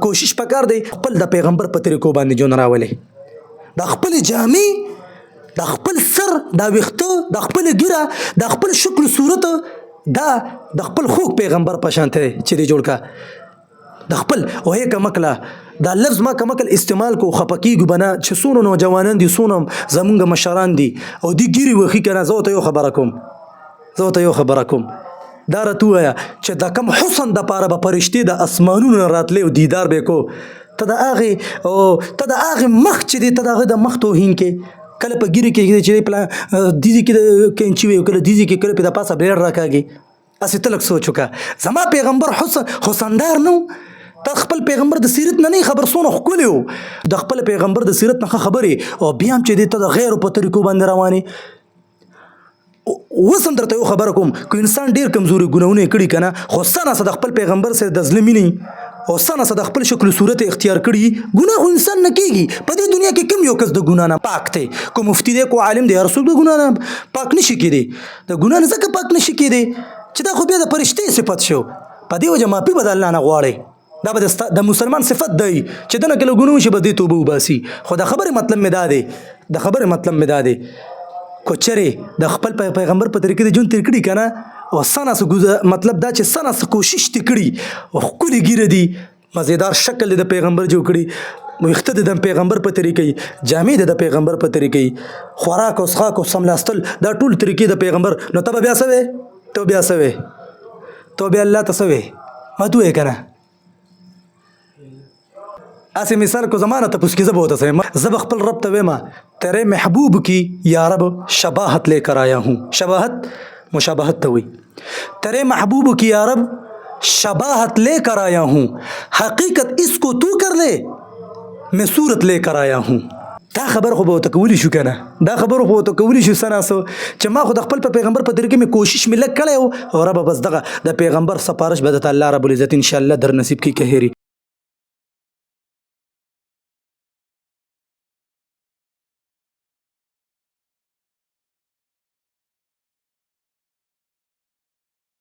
کوشش پکار دی خپل د پیغمبر په طریقو باندې جون راولې د خپل جامې د خپل سر د ویښته د خپل ګیره د خپل شکل صورت دا د خپل خوږ پیغمبر په شان ته چې دی جوړ کا د خپل وهي کمکله دا لفظ ما کمکل استعمال کو خپکیږي بنا چې سونو نوجوانان دي سونو زمونږ مشران دي او دی ګیری وخی کنه زه ته یو خبره کوم دا راته وایا چې دا کم حسن د پاره به فرشتي د اسمانونو راتلې او دیدار به کو ته د هغه مخ چې دی ته دغه د مخ توهین کې کله په ګیری کې چې پلا دیزي کې کینچي وي کله دیزي کې کله په د پاسه بیړ راکاږي اسی تلک سوچو کا زما پیغمبر حسندار نو تا خپل پیغمبر د سیرت نه خبر سونه خکولیو د خپل پیغمبر د سیرت نه خبري او بیا هم چې د غیر په طریقو باندې رواني وسم درته یو خبر کوم کو انسان ډیر کمزوري ګناونه کړي کنه خو سنه صد خپل پیغمبر سره د ظلمینی او سنه صد خپل شکل صورت اختیار کړي ګناه انسان نه کیږي په دې دنیا کې کوم یو کس د ګناه نه پاک دی کو مفتی دی کو عالم دی رسول د ګناه نه پاک نشي کېدی د ګناه نه څخه پاک نشي کېدی چې دا خو بیا د فرشتي صفت شو په دې وجه معافي بدل نه غواړي دا به د مسلمان صفت دی چې دنه کله ګناه شي به دې توبه وباسي خو د خبره مطلب مې دا دی د خبره مطلب مې دا دی کو چرې د خپل پیغمبر په طریقې د جون تیر کړي کنه او سناس مطلب دا چې سناس کوشش تکړي او خولي ګیره دي مزیدار شکل د پیغمبر جوړ کړي ویښته د پیغمبر په طریقې جامې د پیغمبر په طریقې خوراک او څښاک او سملاستل دا ټول طریقې د پیغمبر نو ته بیا سوې تو بیا الله ته سوې ما دوی کنه ऐसे मिसाल को ज़माना तो उसकी ज़ब होता है ज़ब खपल रब तवेमा तेरे महबूब की या रब शबाहत लेकर आया हूँ शबाहत मुशाबहत तो हुई तेरे महबूब की या रब शबाहत लेकर आया हूँ हकीकत इसको तू कर ले मैं सूरत लेकर आया हूँ دا خبر خو به تکولی شو کنه دا خبر خو تکولی شو سناسو چې ما خو د خپل پیغمبر په طریقې مې کوشش مې لګ کړی او رب بس دغه د پیغمبر سپارش به د الله رب العزت ان شاء الله در نصیب کی کهری